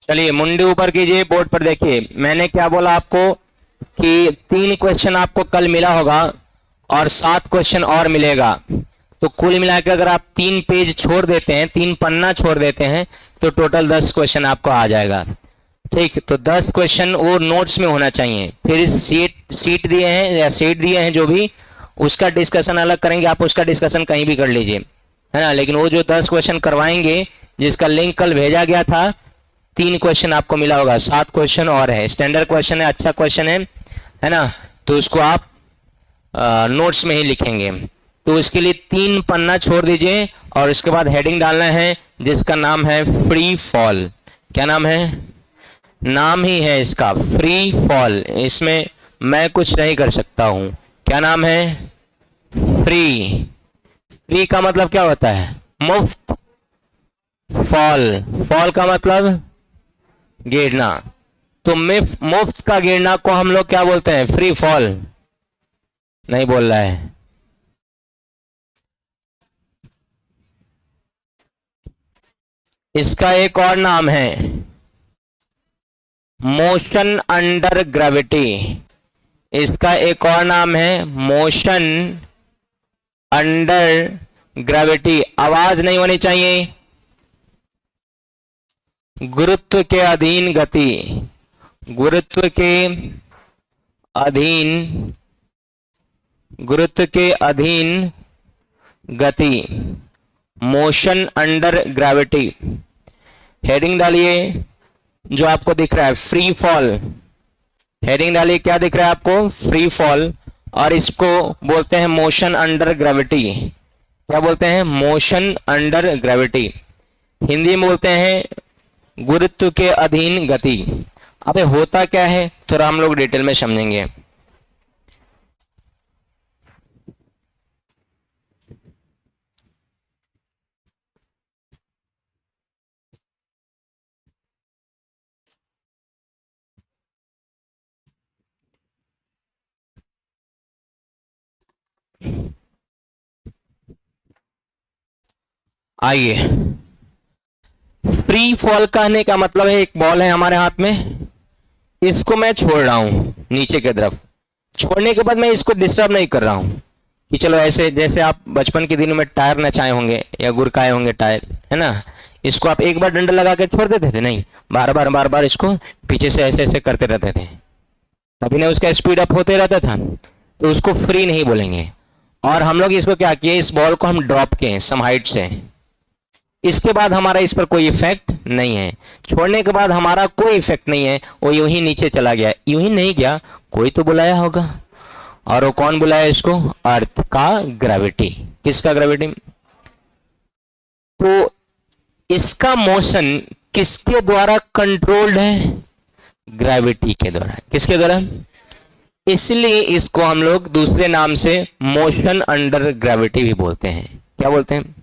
चलिए मुंडी ऊपर कीजिए, बोर्ड पर देखिए। मैंने क्या बोला आपको कि 3 क्वेश्चन आपको कल मिला होगा और 7 क्वेश्चन और मिलेगा। तो कुल मिलाकर अगर आप 3 पेज छोड़ देते हैं, 3 पन्ना छोड़ देते हैं, तो टोटल 10 क्वेश्चन आपको आ जाएगा। ठीक, तो 10 क्वेश्चन वो नोट्स में होना चाहिए। फिर सीट दिए हैं या सेट दिए हैं, जो भी, उसका डिस्कशन अलग करेंगे। आप उसका डिस्कसन कहीं भी कर लीजिए, है ना। लेकिन वो जो 10 क्वेश्चन करवाएंगे, जिसका लिंक कल भेजा गया था, 3 क्वेश्चन आपको मिला होगा, 7 क्वेश्चन और है। स्टैंडर्ड क्वेश्चन है, अच्छा क्वेश्चन है ना। तो उसको आप नोट्स में ही लिखेंगे। तो इसके लिए 3 पन्ना छोड़ दीजिए और इसके बाद हेडिंग डालना है जिसका नाम है फ्री फॉल। क्या नाम है? नाम ही है इसका फ्री फॉल, इसमें मैं कुछ नहीं कर सकता हूं। क्या नाम है? फ्री। फ्री का मतलब क्या होता है? मुफ्त। फॉल, फॉल का मतलब गिरना। तो मुफ्त का गिरना को हम लोग क्या बोलते हैं? Free fall. नहीं बोल रहा है। इसका एक और नाम है मोशन अंडर ग्रेविटी। इसका एक और नाम है मोशन अंडर ग्रेविटी। आवाज नहीं होनी चाहिए। गुरुत्व के अधीन गति, गुरुत्व के अधीन, गुरुत्व के अधीन गति, मोशन अंडर ग्रेविटी। हेडिंग डालिए जो आपको दिख रहा है फ्री फॉल। हेडिंग डालिए, क्या दिख रहा है आपको? Free fall. और इसको बोलते हैं मोशन अंडर ग्रेविटी। क्या बोलते हैं? Motion under gravity. हिंदी में बोलते हैं गुरुत्व के अधीन गति। अबे होता क्या है, थोड़ा हम लोग डिटेल में समझेंगे। आइए, फ्री फॉल कहने का मतलब है एक बॉल है हमारे हाथ में, इसको मैं छोड़ रहा हूं नीचे की तरफ। छोड़ने के बाद मैं इसको डिस्टर्ब नहीं कर रहा हूं कि चलो ऐसे, जैसे आप बचपन के दिनों में टायर नचाए होंगे या गुरकाए होंगे टायर, है ना। इसको आप एक बार डंडा लगा के छोड़ देते थे, नहीं, बार बार बार बार इसको पीछे से ऐसे ऐसे करते रहते थे, तभी ना उसका स्पीड अप होते रहता था। तो उसको फ्री नहीं बोलेंगे। और हम लोग इसको क्या किए, इस बॉल को हम ड्रॉप किए सम हाइट से। इसके बाद हमारा इस पर कोई इफेक्ट नहीं है। छोड़ने के बाद हमारा कोई इफेक्ट नहीं है, वो यूं ही नीचे चला गया। यूं ही नहीं गया, कोई तो बुलाया होगा। और वो कौन बुलाया इसको? अर्थ का ग्रेविटी। किसका ग्रेविटी? तो इसका मोशन किसके द्वारा कंट्रोल्ड है? ग्रेविटी के द्वारा। किसके द्वारा? इसलिए इसको हम लोग दूसरे नाम से मोशन अंडर ग्रेविटी भी बोलते हैं। क्या बोलते हैं?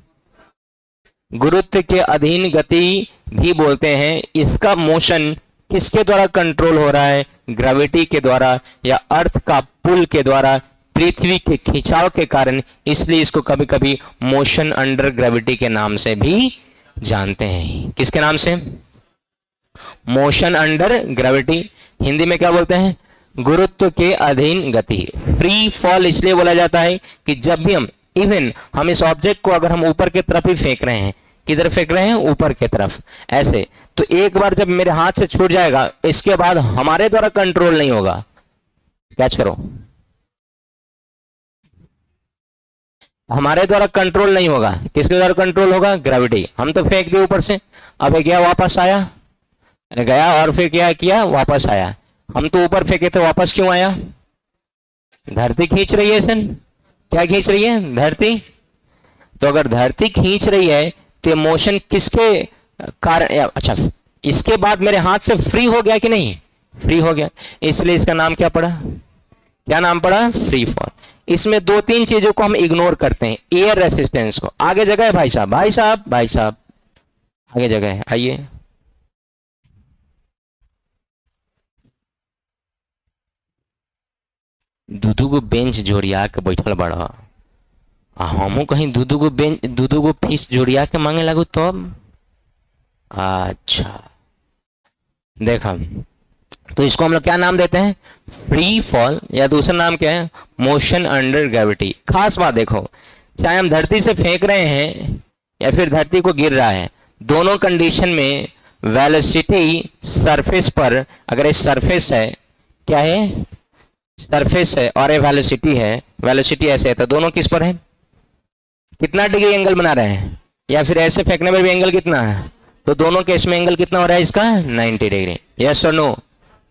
गुरुत्व के अधीन गति भी बोलते हैं। इसका मोशन किसके द्वारा कंट्रोल हो रहा है? ग्रेविटी के द्वारा या अर्थ का पुल के द्वारा, पृथ्वी के खिंचाव के कारण। इसलिए इसको कभी कभी मोशन अंडर ग्रेविटी के नाम से भी जानते हैं। किसके नाम से? Motion under gravity. हिंदी में क्या बोलते हैं? गुरुत्व के अधीन गति। फ्री फॉल इसलिए बोला जाता है कि जब भी हम इस ऑब्जेक्ट को अगर हम ऊपर की तरफ ही फेंक रहे हैं, किधर फेंक रहे हैं? ऊपर की तरफ, ऐसे, तो एक बार जब मेरे हाथ से छूट जाएगा, इसके बाद हमारे द्वारा कंट्रोल नहीं होगा। कैच करो, हमारे द्वारा कंट्रोल नहीं होगा। किसके द्वारा कंट्रोल होगा? ग्रेविटी। हम तो फेंक दिए ऊपर से, अब गया वापस आया, गया और फिर क्या किया? वापस आया। हम तो ऊपर फेंके थे, वापस क्यों आया? धरती खींच रही है सन। क्या खींच रही है? धरती। तो अगर धरती खींच रही है तो मोशन किसके कारण? अच्छा, इसके बाद मेरे हाथ से फ्री हो गया कि नहीं? फ्री हो गया, इसलिए इसका नाम क्या पड़ा? क्या नाम पड़ा? Free fall. इसमें 2-3 चीजों को हम इग्नोर करते हैं। एयर रेसिस्टेंस को आगे जगह है भाई साहब, भाई साहब, भाई साहब, आगे जगह है, आइए। दूधू को बेंच जोड़िया के बैठल बड़ा, हमू कहीं दूधू को बेंच, दूधू को फीस जोड़िया के मांगे लगू तब। अच्छा, देखा, तो इसको हम लोग क्या नाम देते हैं, फ्री फॉल, या दूसरा नाम क्या है, मोशन अंडर ग्रेविटी। खास बात देखो, चाहे हम धरती से फेंक रहे हैं या फिर धरती को गिर रहा है, दोनों कंडीशन में वेलोसिटी सरफेस पर, अगर ये सरफेस है, क्या है, सरफेस है, और ये वेलोसिटी है, वेलोसिटी ऐसे है, तो दोनों किस पर है, कितना डिग्री एंगल बना रहे हैं, या फिर ऐसे फेंकने पर भी एंगल कितना है, तो दोनों केस में एंगल कितना हो रहा है इसका, 90 डिग्री। यस और नो,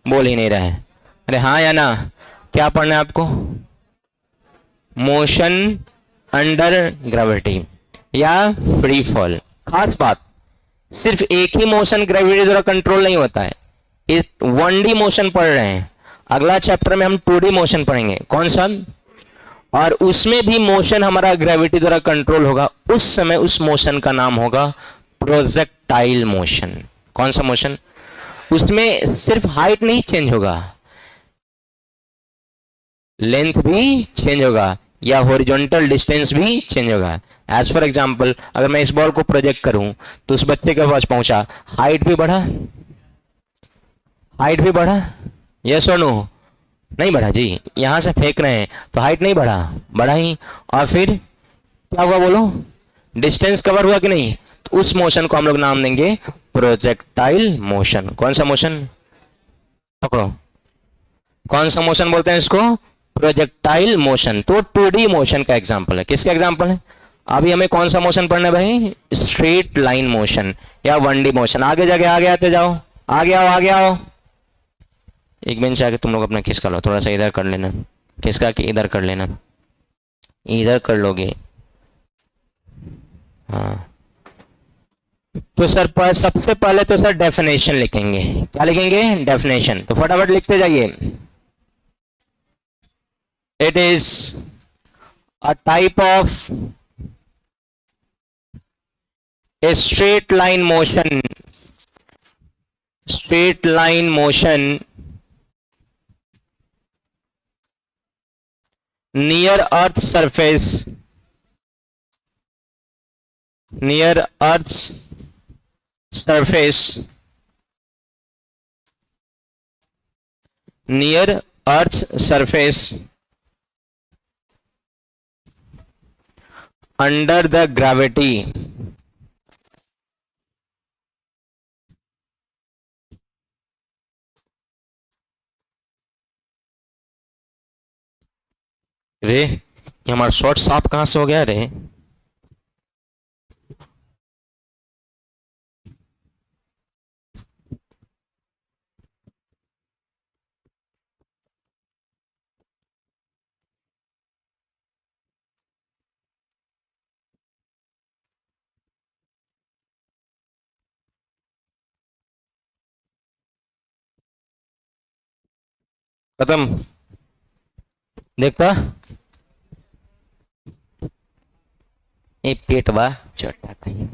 बोल ही नहीं रहा है, अरे हाँ या ना, क्या पढ़ना है आपको, मोशन अंडर ग्रेविटी या फ्री फॉल। खास बात, सिर्फ एक ही मोशन ग्रेविटी द्वारा कंट्रोल नहीं होता है, इस 1D मोशन पढ़ रहे हैं, अगला चैप्टर में हम 2D मोशन पढ़ेंगे, कौन सा, और उसमें भी मोशन हमारा ग्रेविटी द्वारा कंट्रोल होगा, उस समय उस मोशन का नाम होगा प्रोजेक्टाइल मोशन। कौन सा मोशन, उसमें सिर्फ हाइट नहीं चेंज होगा, लेंथ भी चेंज होगा, या हॉरिजॉन्टल डिस्टेंस भी चेंज होगा। एज फॉर एग्जांपल, अगर मैं इस बॉल को प्रोजेक्ट करूं तो उस बच्चे के पास पहुंचा, हाइट भी बढ़ा, हाइट भी बढ़ा, यस और नो, नहीं बढ़ा जी, यहां से फेंक रहे हैं तो हाइट नहीं बढ़ा, बढ़ा ही, और फिर क्या हुआ बोलो, डिस्टेंस कवर हुआ कि नहीं, तो उस मोशन को हम लोग नाम देंगे प्रोजेक्टाइल मोशन। कौन सा मोशन, पकड़ो, कौन सा मोशन बोलते हैं इसको, प्रोजेक्टाइल मोशन। तो 2D मोशन का एग्जांपल है, किसका एग्जांपल है, अभी हमें कौन सा मोशन पढ़ना है भाई, स्ट्रेट लाइन मोशन या 1D मोशन। आगे जाके आगे आते जाओ, आगे आओ आगे आओ, एक बेंच आके तुम लोग अपना खिसका लो, थोड़ा सा इधर कर लेना, खिसका के इधर कर लेना, इधर कर लोगे, हाँ। तो सर सबसे पहले तो सर डेफिनेशन लिखेंगे, क्या लिखेंगे, डेफिनेशन, तो फटाफट लिखते जाइए। It is a type of a straight line motion, straight line motion near earth's surface, near earth's surface, near earth's surface under the gravity, रे ये हमारा शॉर्ट साफ कहां से हो गया रे, खत्म, देखता ये पेटवा चट्टा कहीं,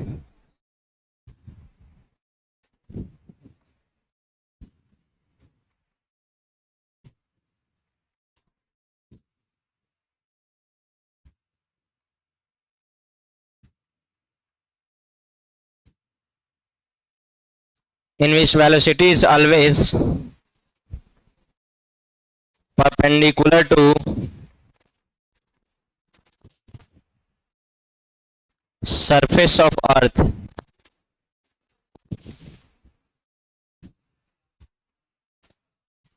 in which velocity is always perpendicular to surface of earth,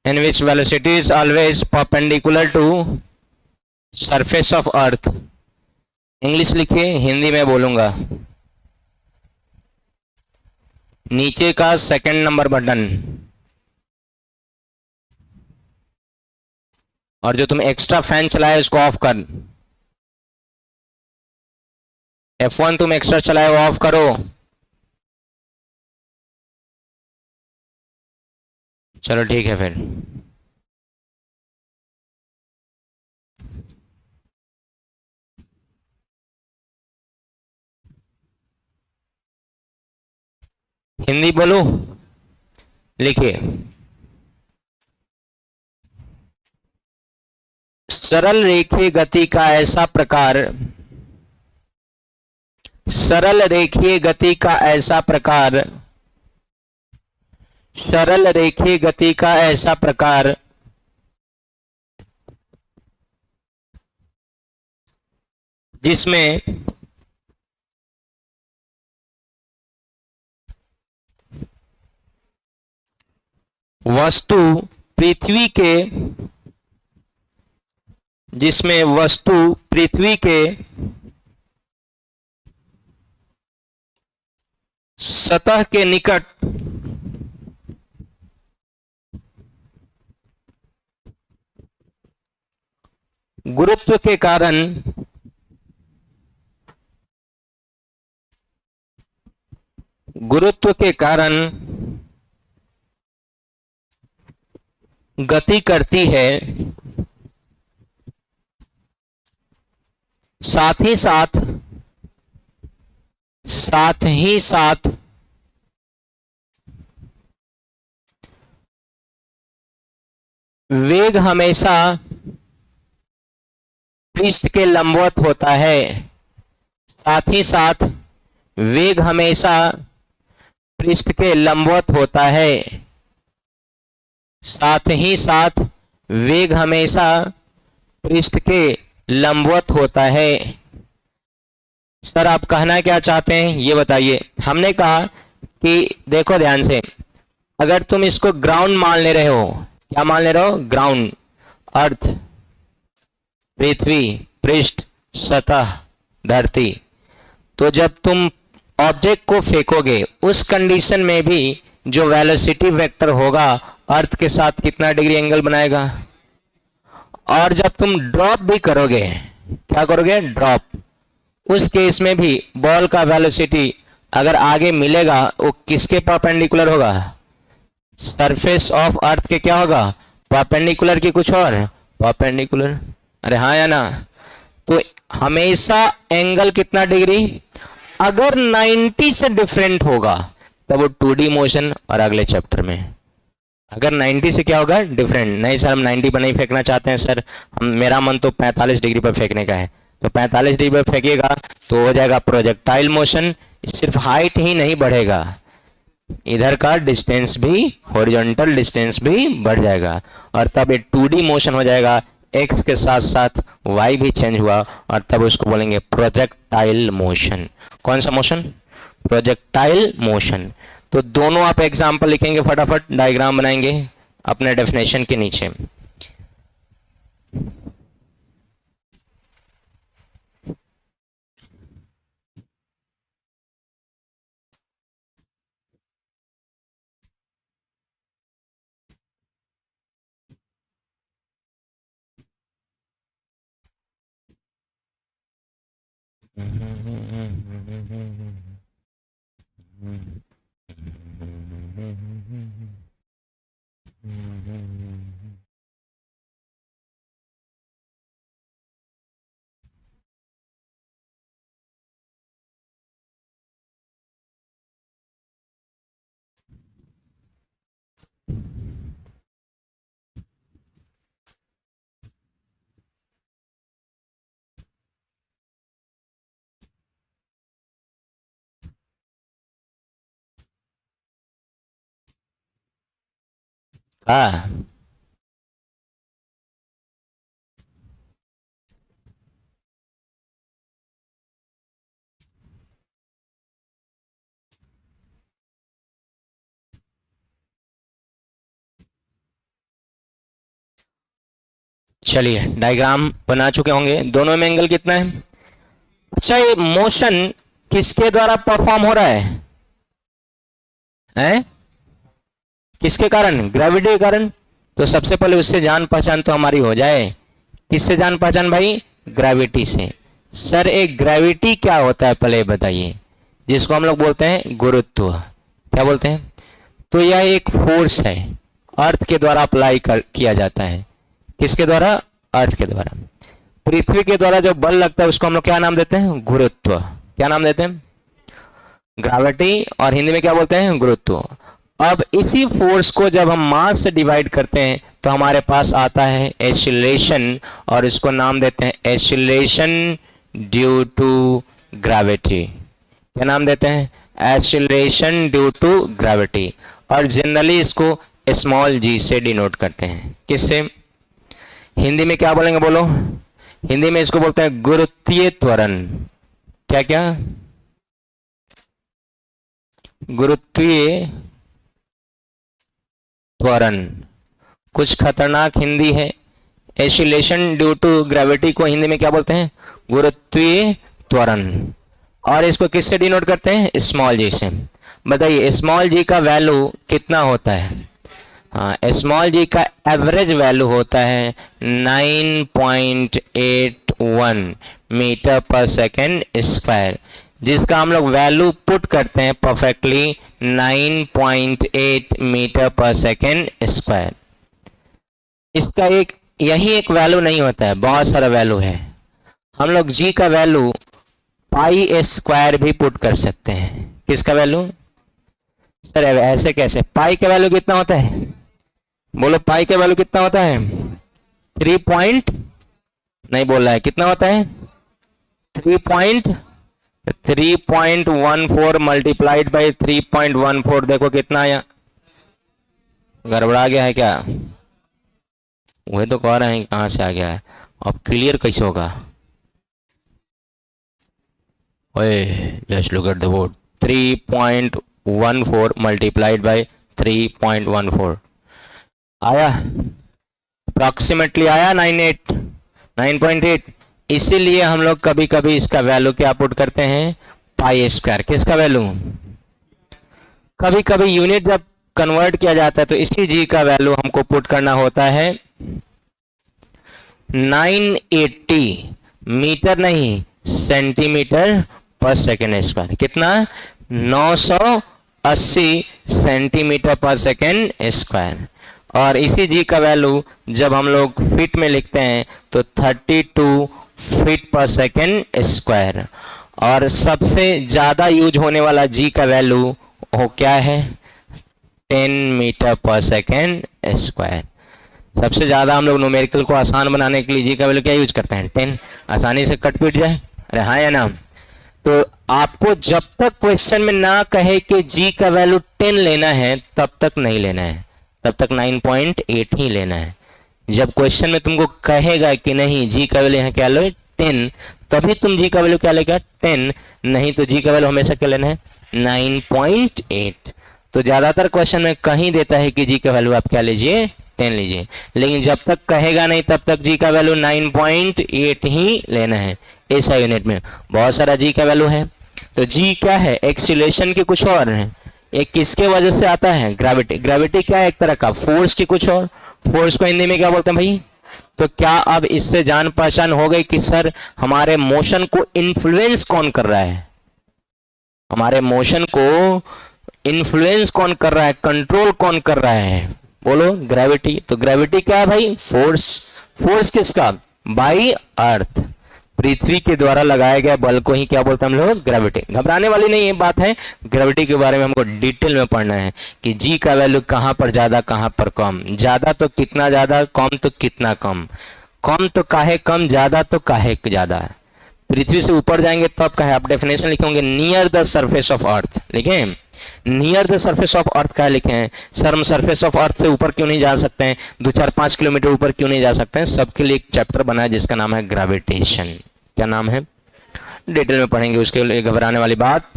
in which velocity is always perpendicular to surface of earth। English लिखिए, हिंदी में बोलूंगा, नीचे का सेकंड नंबर बटन, और जो तुम एक्स्ट्रा फैन चलाए उसको ऑफ कर, F1 तुम एक्स्ट्रा चलाए वो ऑफ करो, चलो ठीक है फिर। हिंदी बोलो, लिखिए, सरल रेखीय गति का ऐसा प्रकार, सरल रेखीय गति का ऐसा प्रकार सरल रेखीय गति का ऐसा प्रकार जिसमें वस्तु पृथ्वी के सतह के निकट गुरुत्व के कारण गति करती है, साथ ही साथ वेग हमेशा पृष्ठ के लंबवत होता है। साथ ही साथ वेग हमेशा पृष्ठ के लंबवत होता है। साथ ही साथ वेग हमेशा पृष्ठ के लंबवत होता है। सर आप कहना क्या चाहते हैं ये बताइए। हमने कहा कि देखो ध्यान से, अगर तुम इसको ग्राउंड मान ले रहे हो, क्या मान ले रहे हो? ग्राउंड, अर्थ, पृथ्वी, पृष्ठ, सतह, धरती, तो जब तुम ऑब्जेक्ट को फेंकोगे उस कंडीशन में भी जो वेलोसिटी वेक्टर होगा अर्थ के साथ कितना डिग्री एंगल बनाएगा। और जब तुम ड्रॉप भी करोगे, क्या करोगे? ड्रॉप, उस केस में भी बॉल का वेलोसिटी अगर आगे मिलेगा वो किसके परपेंडिकुलर होगा? सरफेस ऑफ अर्थ के क्या होगा? परपेंडिकुलर की कुछ और परपेंडिकुलर। अरे हाँ या ना? तो हमेशा एंगल कितना डिग्री? अगर 90 से डिफरेंट होगा तब वो 2D मोशन। और अगले चैप्टर में अगर 90 से क्या होगा? डिफरेंट। नहीं सर हम 90 पर नहीं फेंकना चाहते हैं सर, मेरा मन तो 45 डिग्री पर फेंकने का है। तो 45 डिग्री पर फेंकिएगा तो हो जाएगा प्रोजेक्टाइल मोशन। सिर्फ हाइट ही नहीं बढ़ेगा, इधर का डिस्टेंस भी, हॉरिजॉन्टल डिस्टेंस भी बढ़ जाएगा और तब ये 2D मोशन हो जाएगा। एक्स के साथ साथ वाई भी चेंज हुआ और तब उसको बोलेंगे प्रोजेक्टाइल मोशन। कौन सा मोशन? Projectile motion. तो दोनों आप एग्जाम्पल लिखेंगे, फटाफट डायग्राम बनाएंगे अपने डेफिनेशन के नीचे। हाँ चलिए डायग्राम बना चुके होंगे। दोनों में एंगल कितना है? अच्छा ये मोशन किसके द्वारा परफॉर्म हो रहा है? हैं? किसके कारण? ग्रेविटी के कारण। तो सबसे पहले उससे जान पहचान तो हमारी हो जाए। किससे जान पहचान भाई? ग्रेविटी से। सर एक ग्रेविटी क्या होता है पहले बताइए, जिसको हम लोग बोलते हैं गुरुत्व। क्या बोलते हैं? तो यह एक फोर्स है, अर्थ के द्वारा अप्लाई किया जाता है। किसके द्वारा? अर्थ के द्वारा। पृथ्वी के द्वारा जो बल लगता है उसको हम लोग क्या नाम देते हैं? गुरुत्व। क्या नाम देते हैं? ग्रेविटी, और हिंदी में क्या बोलते हैं? गुरुत्व। अब इसी फोर्स को जब हम मास से डिवाइड करते हैं तो हमारे पास आता है एक्सीलरेशन, और इसको नाम देते हैं एक्सीलरेशन ड्यू टू ग्रेविटी। क्या नाम देते हैं? Acceleration due to gravity. और जनरली इसको स्मॉल जी से डिनोट करते हैं। किससे? हिंदी में क्या बोलेंगे बोलो? हिंदी में इसको बोलते हैं गुरुत्वीय त्वरण। क्या क्या? गुरुत्वीय त्वरण। कुछ खतरनाक हिंदी है। एक्सीलरेशन ड्यू टू ग्रेविटी को हिंदी में क्या बोलते हैं? गुरुत्वीय त्वरण। और इसको किससे डिनोट करते हैं? स्मॉल जी से। बताइए स्मॉल जी का वैल्यू कितना होता है? हाँ, स्मॉल जी का एवरेज वैल्यू होता है 9.81 मीटर पर सेकेंड स्क्वायर, जिसका हम लोग वैल्यू पुट करते हैं परफेक्टली 9.8 मीटर पर सेकेंड स्क्वायर। इसका यही एक वैल्यू नहीं होता है, बहुत सारा वैल्यू है। हम लोग जी का वैल्यू पाई स्क्वायर भी पुट कर सकते हैं। किसका वैल्यू? सर ऐसे कैसे? पाई का वैल्यू कितना होता है? बोलो पाई का वैल्यू कितना होता है? 3 पॉइंट नहीं बोल रहा है, कितना होता है? 3.14 मल्टीप्लाइड बाई 3.14। देखो कितना आया। गड़बड़ा गया है क्या? वही तो कह रहे हैं कहां से आ गया है। अब क्लियर कैसे होगा? ओए just look at the board. 3.14 multiplied by 3.14 आया, अप्रॉक्सीमेटली आया 9.8। इसीलिए हम लोग कभी कभी इसका वैल्यू क्या पुट करते हैं? Pi square. किसका वैल्यू? कभी कभी यूनिट जब कन्वर्ट किया जाता है तो इसी जी का वैल्यू हमको पुट करना होता है 980 मीटर नहीं, सेंटीमीटर पर सेकेंड स्क्वायर। कितना? 980 सेंटीमीटर पर सेकेंड स्क्वायर। और इसी जी का वैल्यू जब हम लोग फीट में लिखते हैं तो 32 फीट पर सेकेंड स्क्वायर। और सबसे ज्यादा यूज होने वाला जी का वैल्यू वो क्या है? 10 मीटर पर सेकेंड स्क्वायर। सबसे ज्यादा हम लोग न्यूमेरिकल को आसान बनाने के लिए जी का वैल्यू क्या यूज करते हैं? 10। आसानी से कट पीट जाए। अरे हाँ या ना? तो आपको जब तक क्वेश्चन में ना कहे कि जी का वैल्यू 10 लेना है तब तक नहीं लेना है, तब तक 9.8 ही लेना है। जब क्वेश्चन में तुमको कहेगा कि नहीं जी का वैल्यू यहाँ क्या लो 10, तभी तुम जी का वैल्यू क्या लेगा? 10। नहीं तो जी का वैल्यू हमेशा क्या लेना है? 9.8। तो ज्यादातर क्वेश्चन में कहीं देता है कि जी का वैल्यू आप क्या लीजिए? 10 लीजिए। लेकिन जब तक कहेगा नहीं तब तक जी का वैल्यू 9.8 ही लेना है। ऐसा यूनिट में बहुत सारा जी का वैल्यू है। तो जी क्या है? एक्सीलरेशन के कुछ और है। एक किसके वजह से आता है? ग्रेविटी। ग्रेविटी क्या है? एक तरह का फोर्स की कुछ और। फोर्स को हिंदी में क्या बोलते हैं भाई? तो क्या अब इससे जान पहचान हो गई कि सर हमारे मोशन को इन्फ्लुएंस कौन कर रहा है? हमारे मोशन को इन्फ्लुएंस कौन कर रहा है? कंट्रोल कौन कर रहा है? बोलो ग्रेविटी। तो ग्रेविटी क्या है भाई? फोर्स। फोर्स किसका? बाई अर्थ। पृथ्वी के द्वारा लगाया गया बल को ही क्या बोलते हैं हम लोग? ग्रेविटी। घबराने वाली नहीं ये बात है। ग्रेविटी के बारे में हमको डिटेल में पढ़ना है कि जी का वैल्यू कहां पर ज्यादा कहां पर कम। ज्यादा तो कितना ज्यादा, कम तो कितना कम। कम तो काहे कम, ज्यादा तो काहे ज्यादा। पृथ्वी से ऊपर जाएंगे तब का है। आप डेफिनेशन लिखेंगे near the surface of earth. लिखें near the surface of earth का लिखे हैं? सर हम सरफेस ऑफ अर्थ से ऊपर क्यों नहीं जा सकते हैं? 2-4-5 किलोमीटर ऊपर क्यों नहीं जा सकते हैं? सबके लिए एक चैप्टर बना है जिसका नाम है ग्रेविटेशन। क्या नाम है? डिटेल में पढ़ेंगे, उसके लिए घबराने वाली बात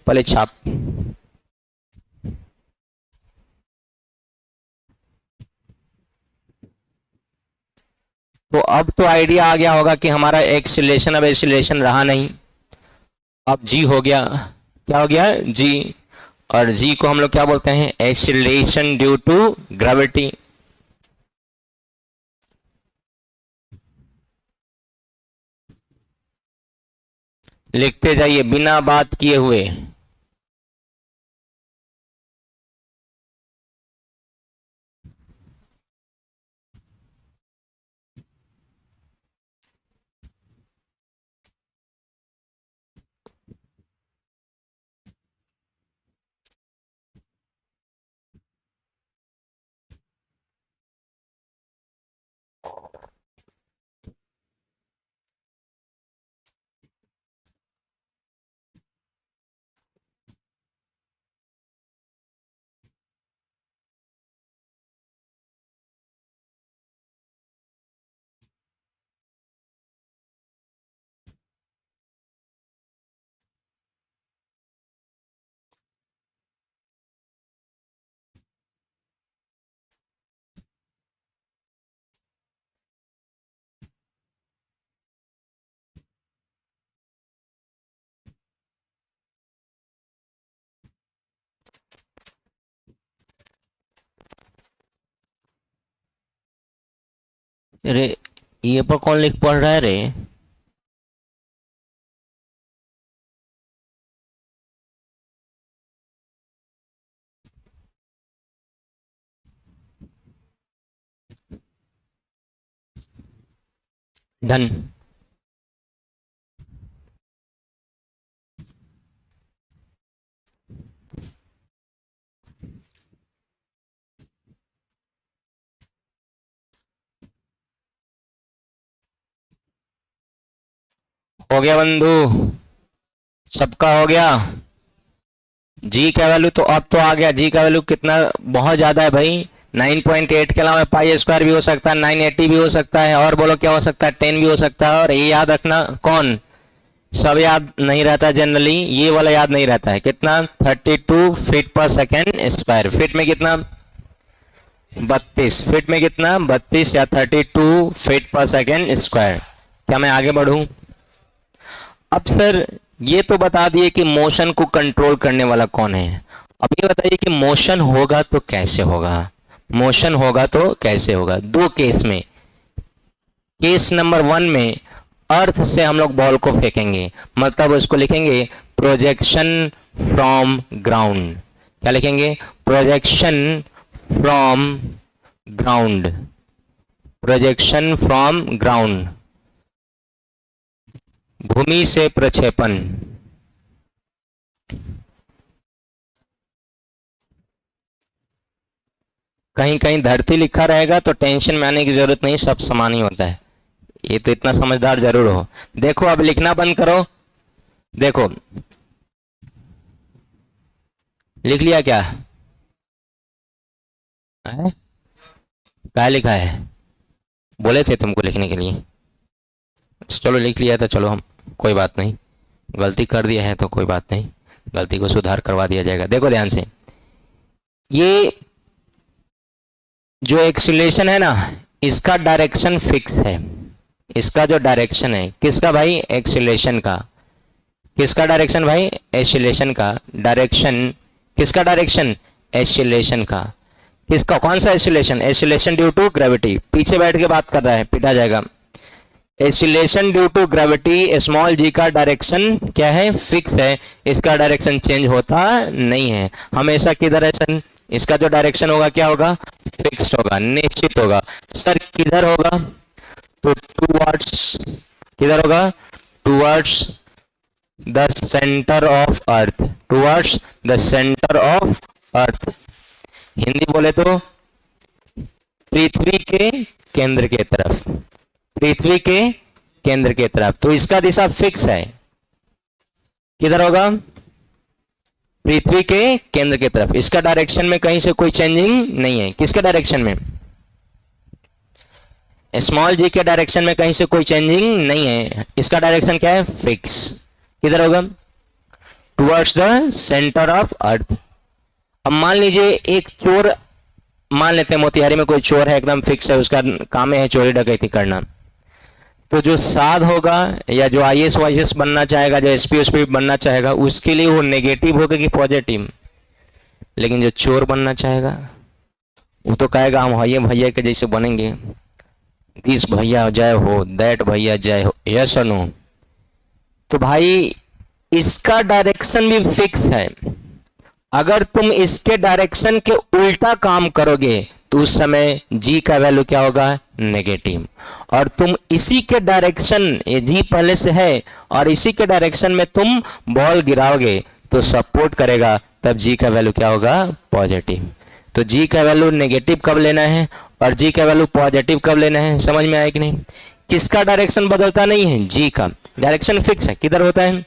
पहले छाप। तो अब तो आइडिया आ गया होगा कि हमारा एक्सीलरेशन अब एक्सीलरेशन रहा नहीं, अब जी हो गया। क्या हो गया? जी। और जी को हम लोग क्या बोलते हैं? Acceleration due to gravity. लिखते जाइए बिना बात किए हुए। अरे ये पर कौन लिख पढ़ रहा है रे? डन। हो गया बंधु, सबका हो गया। जी का वैल्यू तो अब तो आ गया। जी का वैल्यू कितना, बहुत ज्यादा है भाई। 9.8 के अलावा पाई स्क्वायर भी हो सकता है, 980 भी हो सकता है, और बोलो क्या हो सकता है, 10 भी हो सकता है। और ये याद रखना, कौन सब याद नहीं रहता जनरली, ये वाला याद नहीं रहता है। कितना, 32 फीट पर सेकेंड स्क्वायर। फीट में कितना, 32। फीट में कितना, 32 या 32 फीट पर सेकेंड स्क्वायर। क्या मैं आगे बढ़ूं? अब सर ये तो बता दिए कि मोशन को कंट्रोल करने वाला कौन है। अब ये बताइए कि मोशन होगा तो कैसे होगा। मोशन होगा तो कैसे होगा? दो केस में। केस नंबर 1 में अर्थ से हम लोग बॉल को फेंकेंगे, मतलब उसको लिखेंगे प्रोजेक्शन फ्रॉम ग्राउंड। क्या लिखेंगे? Projection from ground. Projection from ground, भूमि से प्रक्षेपण। कहीं कहीं धरती लिखा रहेगा तो टेंशन में आने की जरूरत नहीं, सब समान ही होता है। ये तो इतना समझदार जरूर हो। देखो अब लिखना बंद करो। देखो लिख लिया क्या है? क्या लिखा है? बोले थे तुमको लिखने के लिए। चलो लिख लिया तो चलो, हम कोई बात नहीं, गलती कर दिया है तो कोई बात नहीं, गलती को सुधार करवा दिया जाएगा। देखो ध्यान से, ये जो एक्सीलरेशन है ना, इसका डायरेक्शन फिक्स है। इसका जो डायरेक्शन है किसका भाई? एक्सीलरेशन का। किसका डायरेक्शन भाई? एक्सीलरेशन का डायरेक्शन। किसका डायरेक्शन? एक्सीलरेशन का। किसका? कौन सा acceleration? Acceleration due to gravity. पीछे बैठ के बात कर रहा है, पिटा जाएगा। Acceleration due to gravity, small g का डायरेक्शन क्या है? फिक्स है। इसका डायरेक्शन चेंज होता नहीं है हमेशा। किधर है सर? इसका जो डायरेक्शन होगा क्या होगा? फिक्स होगा, निश्चित होगा। सर किधर होगा? तो टूवर्ड्स, किधर होगा? Towards the centre of earth. Towards the centre of अर्थ। हिंदी बोले तो पृथ्वी के केंद्र की तरफ। पृथ्वी के केंद्र की तरफ। तो इसका दिशा फिक्स है। किधर होगा? पृथ्वी के केंद्र की तरफ। इसका डायरेक्शन में कहीं से कोई चेंजिंग नहीं है। किसके डायरेक्शन में? स्मॉल जी के डायरेक्शन में कहीं से कोई चेंजिंग नहीं है। इसका डायरेक्शन क्या है? फिक्स। किधर होगा? टुवर्ड्स द सेंटर ऑफ अर्थ। अब मान लीजिए एक चोर, मान लेते हैं मोतिहारी में कोई चोर है, एकदम फिक्स है, उसका काम है चोरी डकैती करना। तो जो साध होगा या जो आईएएस वाईएएस बनना चाहेगा, जो एसपी एसपी बनना चाहेगा, उसके लिए वो नेगेटिव होगा कि पॉजिटिव? लेकिन जो चोर बनना चाहेगा वो तो कहेगा हम भैया भैया के जैसे बनेंगे, दिस भैया जय हो, दैट भैया जय हो। यस और नो? तो भाई इसका डायरेक्शन भी फिक्स है। अगर तुम इसके डायरेक्शन के उल्टा काम करोगे तो उस समय जी का वैल्यू क्या होगा? नेगेटिव। और तुम इसी के डायरेक्शन, ये जी पहले से है, और इसी के डायरेक्शन में तुम बॉल गिराओगे तो सपोर्ट करेगा, तब जी का वैल्यू क्या होगा? पॉजिटिव। तो जी का वैल्यू नेगेटिव कब लेना है और जी का वैल्यू पॉजिटिव कब लेना है? समझ में आया कि नहीं? किसका डायरेक्शन बदलता नहीं है? जी का डायरेक्शन फिक्स है। किधर होता है?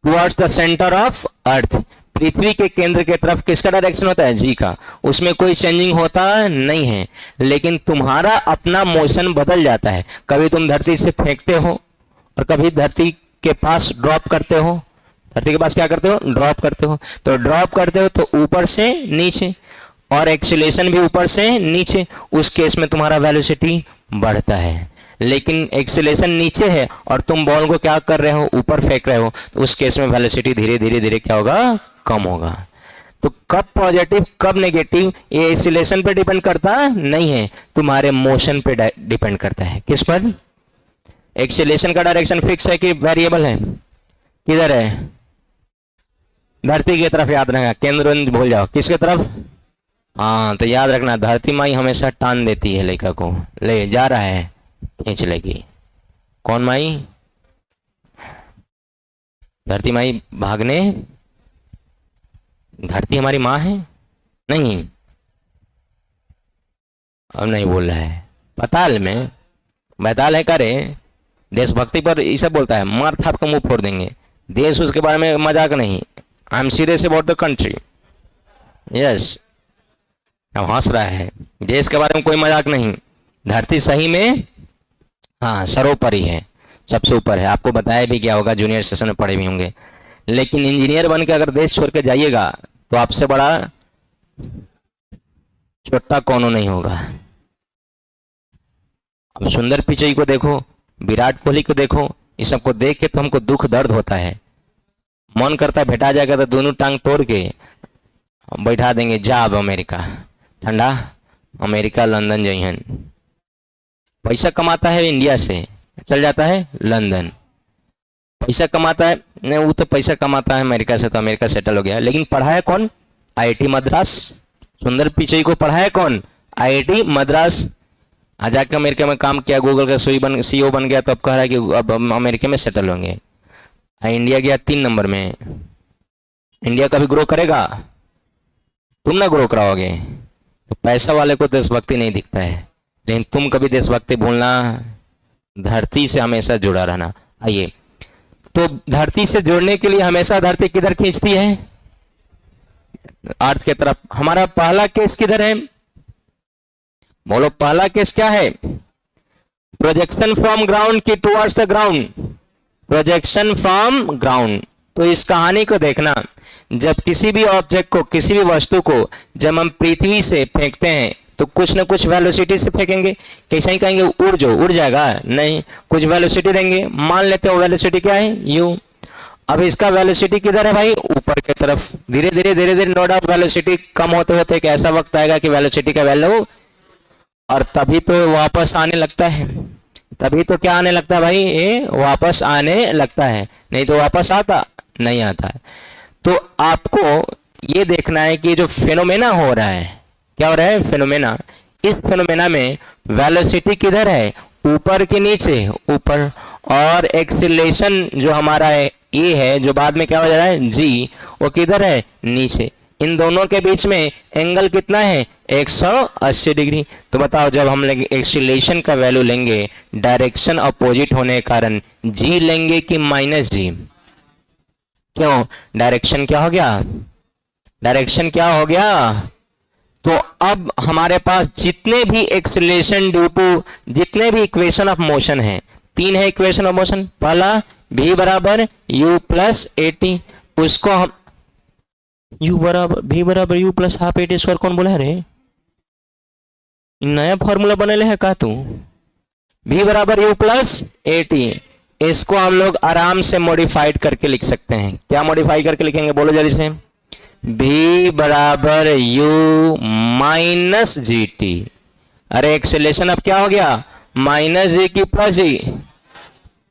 Towards the centre of earth. पृथ्वी के केंद्र की तरफ किसका डायरेक्शन होता है? जी का। उसमें कोई चेंजिंग होता नहीं है। लेकिन तुम्हारा अपना मोशन बदल जाता है। कभी तुम धरती से फेंकते हो और कभी धरती के पास ड्रॉप करते हो। धरती के पास क्या करते हो? ड्रॉप करते हो। तो ड्रॉप करते हो तो ऊपर से नीचे, और एक्सीलरेशन भी ऊपर से नीचे। उस केस में तुम्हारा वेलोसिटी बढ़ता है। लेकिन एक्सीलरेशन नीचे है और तुम बॉल को क्या कर रहे हो? ऊपर फेंक रहे हो, तो उस केस में वेलोसिटी धीरे धीरे धीरे क्या होगा? कम होगा। तो कब पॉजिटिव कब नेगेटिव ये एक्सीलरेशन पे डिपेंड करता नहीं है, तुम्हारे मोशन पे डिपेंड करता है। किस पर? एक्सीलरेशन का डायरेक्शन फिक्स है कि वेरिएबल है? किधर है? धरती की तरफ याद रखना, केंद्र भूल जाओ। किसके तरफ? हाँ, तो याद रखना धरती माई हमेशा टान देती है लड़का को, ले जा रहा है खींच लेगी। कौन माई? धरती माई भागने, धरती हमारी माँ है? नहीं, अब नहीं बोल रहा है। पताल में बैताल है करे, देशभक्ति पर इसे बोलता है, मार थाप का मुंह फोड़ देंगे। देश उसके बारे में मजाक नहीं। I am serious about the country. Yes, अब हंस रहा है। देश के बारे में कोई मजाक नहीं। धरती सही में हाँ सर्वोपरि है, सबसे ऊपर है। आपको बताया भी क्या होगा, जूनियर सेशन में पढ़े भी होंगे। लेकिन इंजीनियर बन के अगर देश छोड़ के जाइएगा तो आपसे बड़ा छोटा कौनो नहीं होगा। अब सुंदर पिचई को देखो, विराट कोहली को देखो, इस सबको देख के तो हमको दुख दर्द होता है। मन करता है भेटा जाएगा तो दोनों टांग तोड़ के बैठा देंगे, जा अब अमेरिका, ठंडा अमेरिका लंदन जइहन। पैसा कमाता है इंडिया से, चल जाता है लंदन। पैसा कमाता है नहीं, वो तो पैसा कमाता है अमेरिका से, तो अमेरिका सेटल हो गया। लेकिन पढ़ाया कौन? आईआईटी मद्रास। सुंदर पिचई को पढ़ाया कौन? आईआईटी मद्रास। आ जाके अमेरिका में काम किया, गूगल का सीईओ बन गया, तो अब कह रहा है कि अब अमेरिका में सेटल होंगे। इंडिया गया 3 नंबर में। इंडिया कभी ग्रो करेगा? तुम ना ग्रो कराओगे। तो पैसा वाले को देशभक्ति नहीं दिखता है, लेकिन तुम कभी देशभक्ति भूलना, धरती से हमेशा जुड़ा रहना। आइए, तो धरती से जुड़ने के लिए हमेशा धरती किधर खींचती है? अर्थ की तरफ। हमारा पहला केस किधर है? बोलो, पहला केस क्या है? प्रोजेक्शन फ्रॉम ग्राउंड की towards the ground. Projection from ground. तो इस कहानी को देखना, जब किसी भी ऑब्जेक्ट को, किसी भी वस्तु को जब हम पृथ्वी से फेंकते हैं तो कुछ ना कुछ वेलोसिटी से फेंकेंगे। कैसे ही कहेंगे उड़ जो उड़ जाएगा? नहीं, कुछ वेलोसिटी देंगे। मान लेते हो वेलोसिटी क्या है? u। अब इसका वेलोसिटी किधर है भाई? ऊपर की तरफ। धीरे धीरे नो डाउट वेलोसिटी कम होते होते एक ऐसा वक्त आएगा कि वेलोसिटी का वैल्यू, और तभी तो वापस आने लगता है। तभी तो क्या आने लगता है भाई? ये वापस आने लगता है, नहीं तो वापस आता नहीं आता है। तो आपको ये देखना है कि जो फेनोमेना हो रहा है, क्या हो रहा है? फेनोमेना। इस फेनोमेना में वेलोसिटी किधर है? ऊपर के नीचे? ऊपर। और एक्सीलरेशन जो हमारा है ये है, जो बाद में क्या हो जा रहा है जी, वो किधर है? नीचे। इन दोनों के बीच में एंगल कितना है? 180 डिग्री। तो बताओ, जब हम लेंगे एक्सीलरेशन का वैल्यू लेंगे, डायरेक्शन अपोजिट होने के कारण जी लेंगे कि माइनस जी? क्यों? डायरेक्शन क्या हो गया? डायरेक्शन क्या हो गया? तो अब हमारे पास जितने भी एक्सीलरेशन ड्यू टू, जितने भी इक्वेशन ऑफ मोशन है, 3 है इक्वेशन ऑफ मोशन। पहला v बराबर u प्लस ए टी, उसको हम v बराबर u plus half a t square. कौन बोला है रे? नया फॉर्मूला बनेले है का तू? v बराबर u प्लस ए टी, इसको हम लोग आराम से मॉडिफाइड करके लिख सकते हैं। क्या मॉडिफाई करके लिखेंगे? बोलो जल्दी से। v बराबर u माइनस जी टी। अरे एक्सेलेरेशन अब क्या हो गया? माइनस जी की प्लस जी।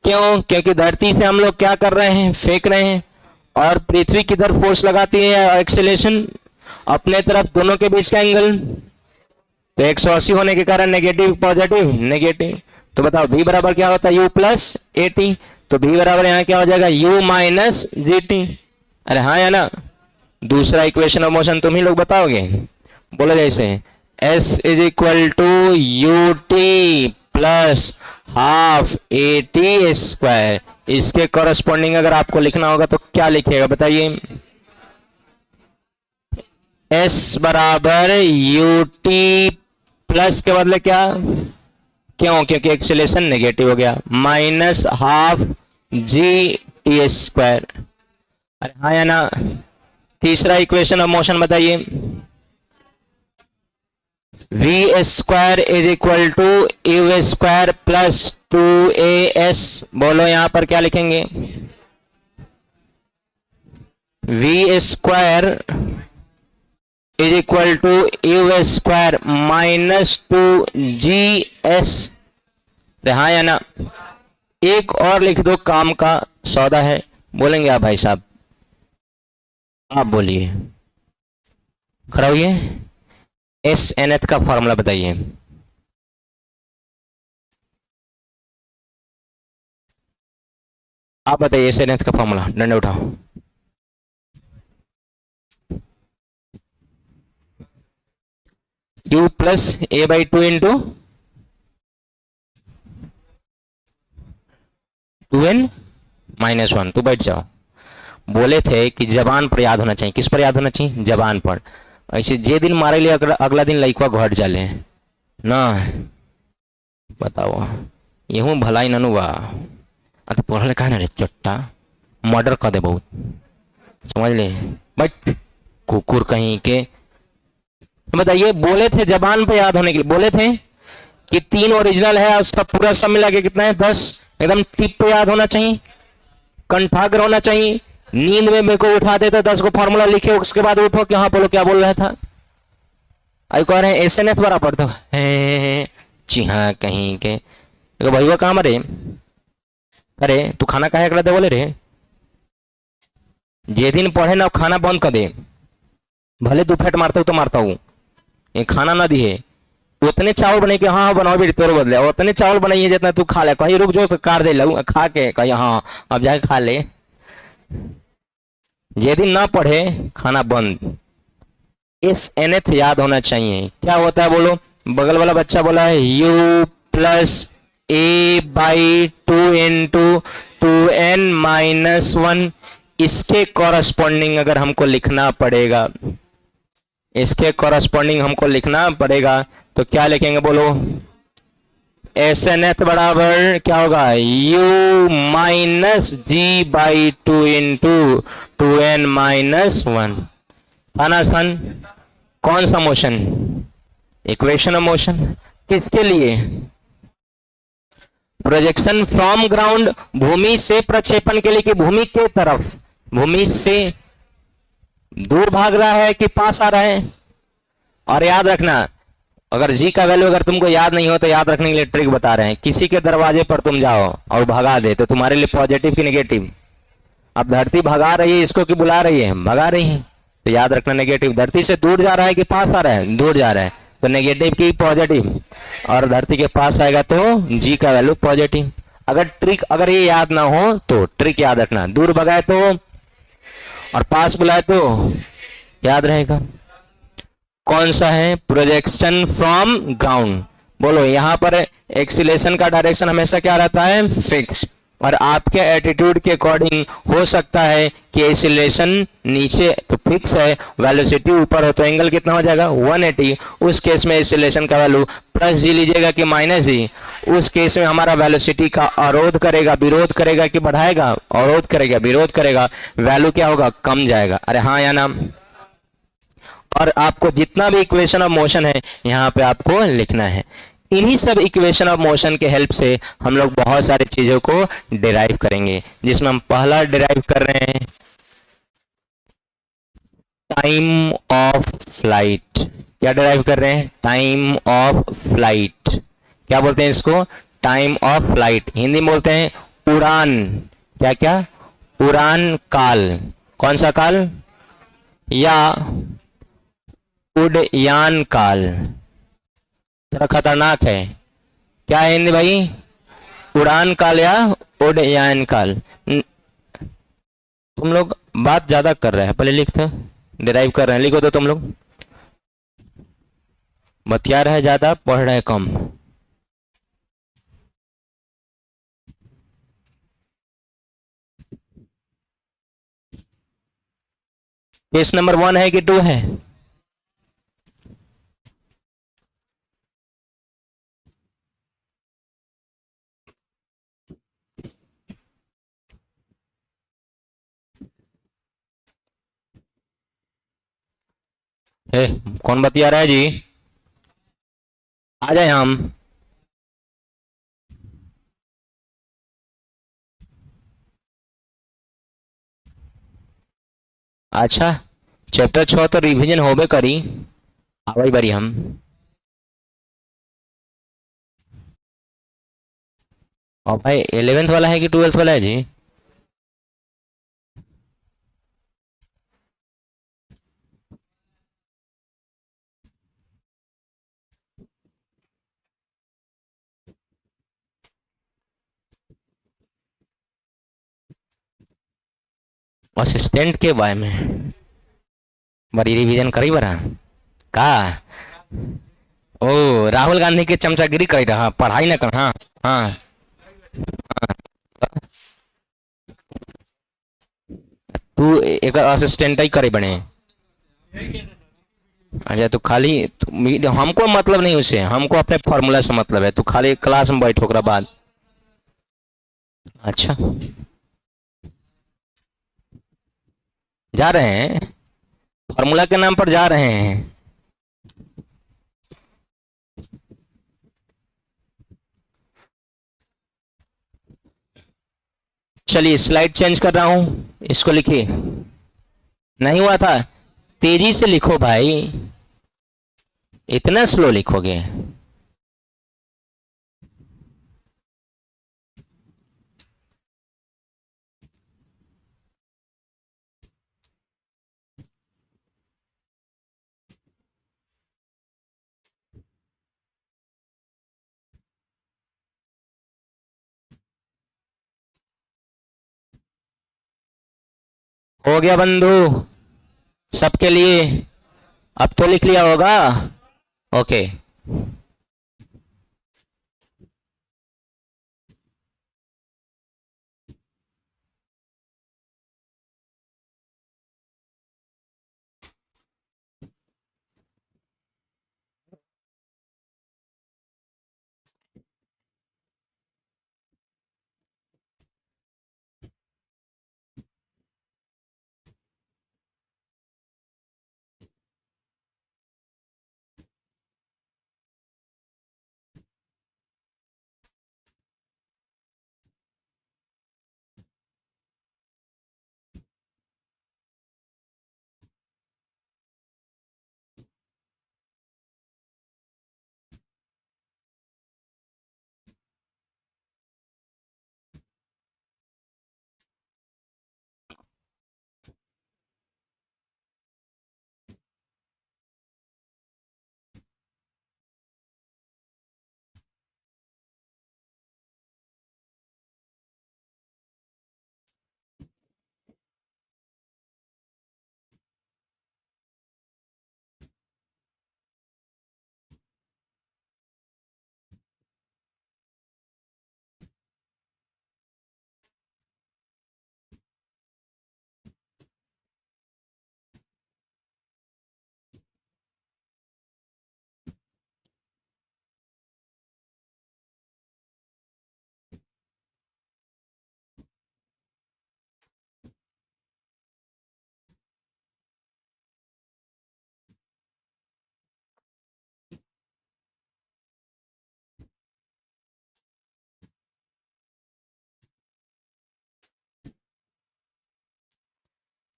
क्यों? क्योंकि धरती से हम लोग क्या कर रहे हैं? फेंक रहे हैं। और पृथ्वी किधर फोर्स लगाती है? एक्सेलेरेशन अपने तरफ। दोनों के बीच का एंगल तो 180 होने के कारण नेगेटिव पॉजिटिव नेगेटिव। तो बताओ v बराबर क्या होता है? u plus A T. तो v बराबर यहाँ क्या हो जाएगा? u minus G T. अरे हाँ या ना? दूसरा इक्वेशन ऑफ मोशन तुम ही लोग बताओगे। बोलो जैसे s is equal to u t plus half a t square. इसके कॉरेस्पॉन्डिंग अगर आपको लिखना होगा तो क्या लिखेगा बताइए? s बराबर यू टी प्लस के बदले क्या? क्यों? क्योंकि एक्सीलरेशन नेगेटिव हो गया, minus half g t square. अरे हाँ या ना? तीसरा इक्वेशन ऑफ मोशन बताइए। v square is equal to u square plus 2as। बोलो यहां पर क्या लिखेंगे? v square is equal to u square minus 2GS। हाँ या ना? एक और लिख दो, काम का सौदा है। बोलेंगे आप भाई साहब? आप बोलिए, खड़ा होइए। एस एन एथ का फॉर्मूला बताइए। आप बताइए एस एन एथ का फॉर्मूला, डंडे उठाओ। Q plus A/2 into 2n-1। तो बैठ जाओ। बोले थे कि जबान पर याद होना चाहिए। किस पर याद होना चाहिए? जबान पर। ऐसे जे दिन मारे लिए अगला दिन लइकवा घट जाले ना। बताओ, यहू भलाई ननु बा। तो पढ़ले कहा ना रे चट्टा, मर्डर कर दे बहुत, समझ ले। बट कुकुर कहीं के। बताइए, बोले थे जबान पे याद होने के लिए, बोले थे कि 3 ओरिजिनल है और सब पूरा सब मिला के कितना है 10। एकदम टिप पे याद होना चाहिए, कंठाग्र होना चाहिए। नींद में मेरे को उठा देते 10 को फॉर्मूला लिखे, उसके बाद उठो कि हाँ बोलो क्या बोल रहा था। आई कह रहे हैं एस एन एफ बराबर तो जी हाँ कहीं के। भैया कहाँ मरे? अरे तू खाना काहे कर दे बोले रे? जे दिन पढ़े ना खाना बंद कर दे। भले तू फेट मारता हूँ तो मारता हूँ, ये खाना ना दिए। उतने चावल बने कि हाँ बनाओ बेटी तोर बदले, उतने चावल बनाइए जितना तू खा ले। कहीं रुक जो तो काट दे लू खा के, कहीं हाँ अब जाके खा ले। जे दिन ना पढ़े खाना बंद। इस एनएथ याद होना चाहिए। क्या होता है बोलो? बगल वाला बच्चा बोला है u plus A/2 into 2n-1। इसके कॉरस्पॉन्डिंग अगर हमको लिखना पड़ेगा, इसके कॉरस्पॉन्डिंग हमको लिखना पड़ेगा तो क्या लिखेंगे बोलो? एस एन एथ बराबर क्या होगा? u minus G/2 into 2n-1। था ना आसान? कौन सा मोशन? Equation of motion. किसके लिए? प्रोजेक्शन फ्रॉम ग्राउंड, भूमि से प्रक्षेपण के लिए कि भूमि के तरफ, भूमि से दूर भाग रहा है कि पास आ रहा है। और याद रखना, अगर जी का वैल्यू अगर तुमको याद नहीं हो तो याद रखने के लिए ट्रिक बता रहे हैं। किसी के दरवाजे पर तुम जाओ और भगा दे तो तुम्हारे लिए पॉजिटिव की नेगेटिव? अब धरती भगा रही है इसको कि बुला रही है? भगा रही है, तो याद रखना नेगेटिव। धरती से दूर जा रहा है कि पास आ रहा है? दूर जा रहा है, तो नेगेटिव की पॉजिटिव। और धरती के पास आएगा तो जी का वैल्यू पॉजिटिव। अगर ट्रिक अगर ये याद ना हो तो ट्रिक याद रखना, दूर भगाए तो और पास बुलाए तो याद रहेगा। कौन सा है? Projection from ground. बोलो यहां पर एक्सीलेशन का डायरेक्शन हमेशा क्या रहता है? फिक्स। और आपके एटीट्यूड के अकॉर्डिंग हो सकता है कि एक्सीलरेशन नीचे तो फिक्स है, वेलोसिटी ऊपर हो तो एंगल कितना हो जाएगा? 180। उस केस में एक्सीलरेशन का वैल्यू प्लस जी लीजिएगा कि माइनस जी? उस केस में हमारा वेलोसिटी का अवरोध करेगा, विरोध करेगा कि बढ़ाएगा? अवरोध करेगा, विरोध करेगा। वैल्यू क्या होगा? कम जाएगा। अरे हाँ या ना? और आपको जितना भी इक्वेशन ऑफ मोशन है यहाँ पे आपको लिखना है। इन्हीं सब इक्वेशन ऑफ मोशन के हेल्प से हम लोग बहुत सारी चीजों को डिराइव करेंगे, जिसमें हम पहला डिराइव कर रहे हैं टाइम ऑफ फ्लाइट। क्या डिराइव कर रहे हैं? Time of flight. क्या बोलते हैं इसको? Time of flight. हिंदी में बोलते हैं उड़ान। क्या क्या? उड़ान काल। कौन सा काल? या उड़यान काल। थोड़ा खतरनाक है। क्या है हिंदी भाई? उड़ान काल या उड़यान काल। तुम लोग बात ज्यादा कर रहे हैं, पहले लिखते डिराइव कर रहे हैं, लिखो तो तुम लोग। बतिया रहे ज्यादा, पढ़ रहे कम। केस नंबर 1 है कि 2 है? ए, कौन बतिया रहा है जी? आ जाए हम। अच्छा, चैप्टर 6 तो रिवीजन होबे करी, आवाई बारी हम। और भाई 11th वाला है कि 12th वाला है जी? असिस्टेंट के बारे में बड़ी रिवीजन करी बरा का? ओ, राहुल गांधी के चमचागिरी कर रहा, पढ़ाई ना कर। हाँ हाँ तू एक असिस्टेंट ही करे बने। अच्छा तू खाली हमको मतलब नहीं उसे, हमको अपने फॉर्मूला से मतलब है। तू खाली क्लास में बैठो ओकरा बाद। अच्छा जा रहे हैं, फॉर्मूला के नाम पर जा रहे हैं। चलिए स्लाइड चेंज कर रहा हूं, इसको लिखिए। नहीं हुआ था, तेजी से लिखो भाई, इतना स्लो लिखोगे? हो गया बंधु सबके लिए? अब तो लिख लिया होगा। ओके।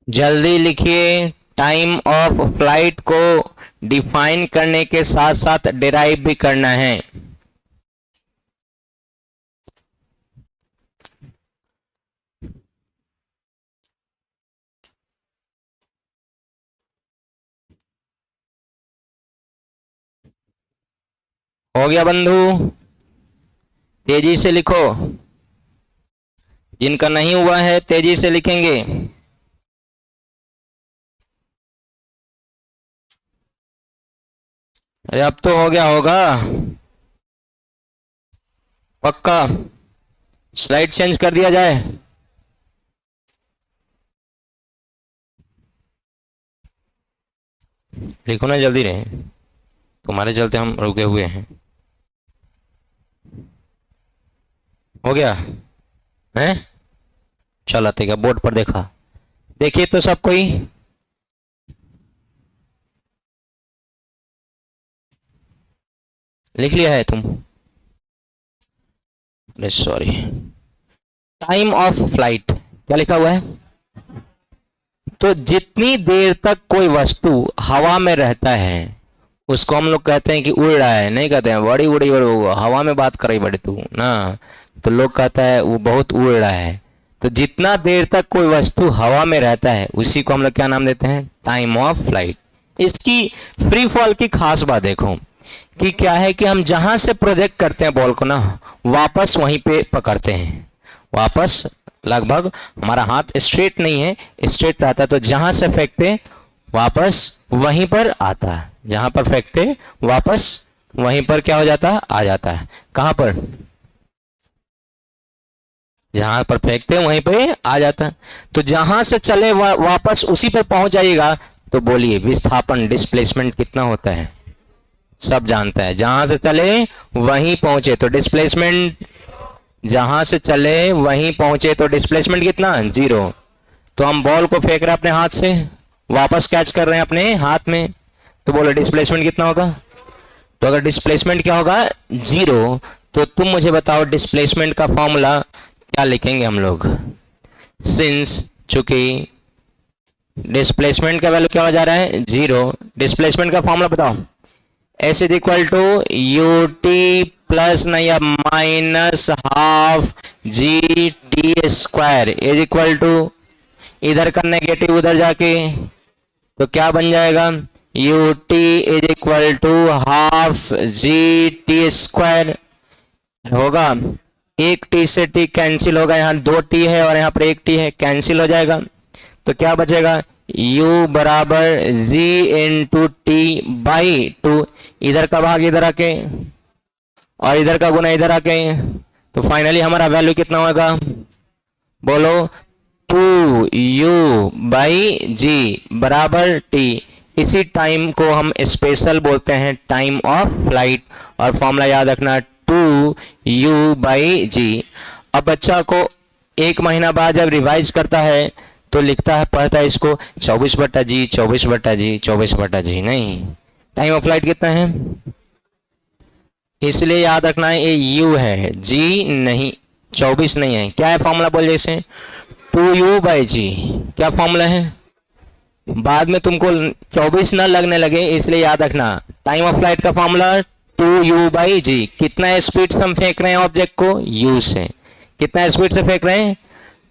जल्दी लिखिए, टाइम ऑफ फ्लाइट को डिफाइन करने के साथ साथ डिराइव भी करना है। हो गया बंधु, तेजी से लिखो। जिनका नहीं हुआ है तेजी से लिखेंगे। अरे अब तो हो गया होगा पक्का। स्लाइड चेंज कर दिया जाए। लिखो ना, जल्दी रहे, तुम्हारे चलते हम रुके हुए हैं। हो गया है? चलो ठीक है, बोर्ड पर देखा, देखिए तो सब कोई। लिख लिया है तुम? अरे सॉरी, टाइम ऑफ फ्लाइट क्या लिखा हुआ है? तो जितनी देर तक कोई वस्तु हवा में रहता है उसको हम लोग कहते हैं कि उड़ रहा है, नहीं कहते हैं बड़ी उड़ी हवा में बात कर रही बड़ी तू ना, तो लोग कहता है वो बहुत उड़ रहा है। तो जितना देर तक कोई वस्तु हवा में रहता है उसी को हम लोग क्या नाम देते हैं, टाइम ऑफ फ्लाइट। इसकी फ्री फॉल की खास बात देखो कि क्या है कि हम जहां से प्रोजेक्ट करते हैं बॉल को ना, वापस वहीं पे पकड़ते हैं, वापस लगभग हमारा हाथ स्ट्रेट नहीं है, स्ट्रेट रहता है, तो जहां से फेंकते वापस वहीं पर आता है, जहां पर फेंकते वापस वहीं पर क्या हो जाता है, आ जाता है। कहां पर, जहां पर फेंकते हैं वहीं पे आ जाता है। तो जहां से चले वापस उसी पर पहुंच जाइएगा। तो बोलिए विस्थापन डिस्प्लेसमेंट कितना होता है, सब जानता है। जहां से चले वहीं पहुंचे तो डिस्प्लेसमेंट, जहां से चले वहीं पहुंचे तो डिस्प्लेसमेंट कितना, 0। तो हम बॉल को फेंक रहे हैं अपने हाथ से, वापस कैच कर रहे हैं अपने हाथ में, तो बोलो डिस्प्लेसमेंट कितना होगा। तो अगर डिस्प्लेसमेंट क्या होगा, 0, तो तुम मुझे बताओ डिस्प्लेसमेंट का फॉर्मूला क्या लिखेंगे हम लोग। सिंस चूंकि डिस्प्लेसमेंट का वैल्यू क्या हो जा रहा है, 0, डिस्प्लेसमेंट का फॉर्मूला बताओ। S is equal to u t plus नहीं या minus half g t square is equal to, इधर का नेगेटिव उधर जाके तो क्या बन जाएगा, u t is equal to half g t square होगा। एक टी से टी कैंसिल होगा, यहाँ 2 टी है और यहाँ पर 1 टी है, कैंसिल हो जाएगा। तो क्या बचेगा, u बराबर जी इंटू टी बाई 2, इधर का भाग इधर आके और इधर का गुना इधर आके, तो फाइनली हमारा वैल्यू कितना होगा, बोलो 2u बाई जी बराबर टी। इसी टाइम को हम स्पेशल बोलते हैं टाइम ऑफ फ्लाइट, और फॉर्मूला याद रखना 2u बाई जी। अब बच्चा को 1 महीना बाद जब रिवाइज करता है तो लिखता है, पढ़ता है इसको 24/g 24/g 24/g, नहीं, टाइम ऑफ फ्लाइट कितना है, इसलिए याद रखना है ये u है, g नहीं, 24 नहीं है। क्या है फॉर्मूला बोल जैसे 2u बाई जी, क्या फॉर्मूला है, बाद में तुमको 24 ना लगने लगे इसलिए याद रखना, टाइम ऑफ फ्लाइट का फॉर्मूला 2u बाई जी। कितना स्पीड से हम फेंक रहे हैं ऑब्जेक्ट को, u से, कितना स्पीड से फेंक रहे हैं,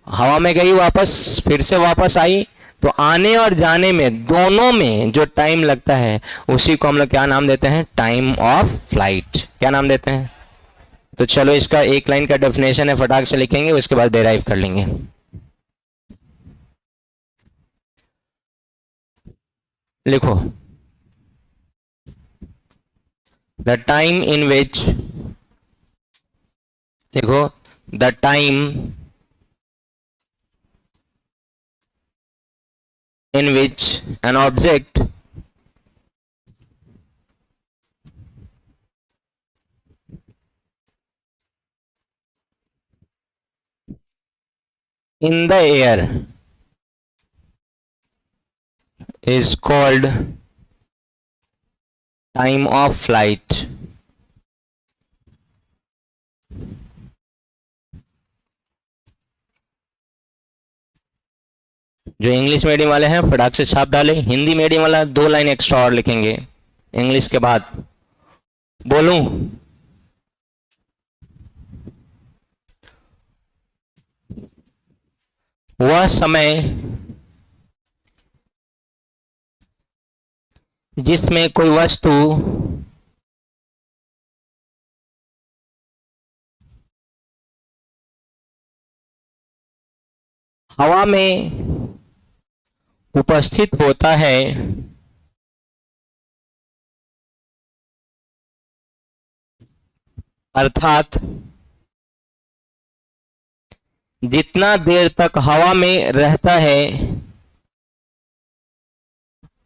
हवा में गई वापस फिर से वापस आई, तो आने और जाने में दोनों में जो टाइम लगता है उसी को हम लोग क्या नाम देते हैं, टाइम ऑफ फ्लाइट, क्या नाम देते हैं। तो चलो इसका एक लाइन का डेफिनेशन है, फटाक से लिखेंगे, उसके बाद डेराइव कर लेंगे। लिखो, द टाइम इन विच, देखो the time in which an object in the air is called time of flight। जो इंग्लिश मीडियम वाले हैं फटाक से छाप डाले, हिंदी मीडियम वाला 2 लाइन एक्स्ट्रा और लिखेंगे इंग्लिश के बाद। बोलूं, वह समय जिसमें कोई वस्तु हवा में उपस्थित होता है, अर्थात जितना देर तक हवा में रहता है,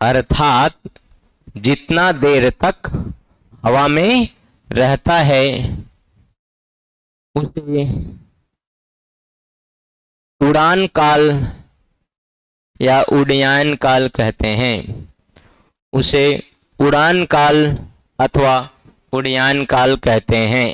अर्थात जितना देर तक हवा में रहता है उसे उड़ान काल या उड्डयन काल कहते हैं, उसे उड़ान काल अथवा उड्डयन काल कहते हैं।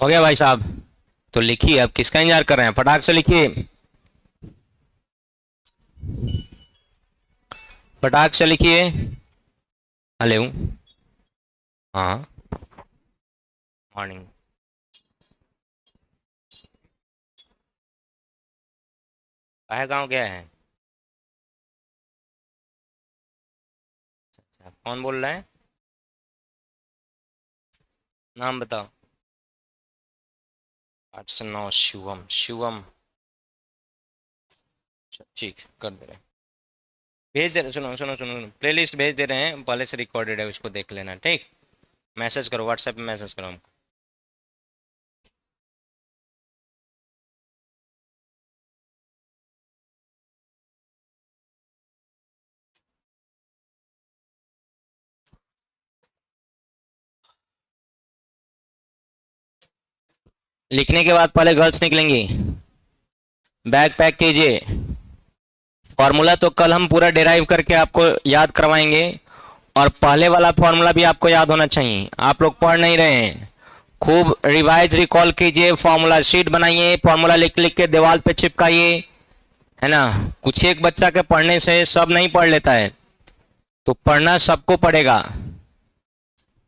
हो गया भाई साहब? तो लिखिए, अब किसका इंतजार कर रहे हैं, फटाक से लिखिए, फटाक से लिखिए। हेलो। हाँ। मॉर्निंग। काहे गाँव गया है? अच्छा, कौन बोल रहा है? नाम बताओ। 8 से 9 शिवम, शिवम। अच्छा, ठीक कर दे रहे हैं। भेज दे रहे, सुनो सुनो सुनो सुनो, प्ले लिस्ट भेज दे रहे हैं, पहले से रिकॉर्डेड है, उसको देख लेना, ठीक। मैसेज करो, व्हाट्सएप पे मैसेज करो हमको। लिखने के बाद पहले गर्ल्स निकलेंगी। बैग पैक कीजिए। फॉर्मूला तो कल हम पूरा डिराइव करके आपको याद करवाएंगे, और पहले वाला फॉर्मूला भी आपको याद होना चाहिए। आप लोग पढ़ नहीं रहे हैं, खूब रिवाइज रिकॉल कीजिए, फॉर्मूला शीट बनाइए, फॉर्मूला लिख लिख के दीवार पे चिपकाइए, है ना। कुछ एक बच्चा के पढ़ने से सब नहीं पढ़ लेता है, तो पढ़ना सबको पड़ेगा।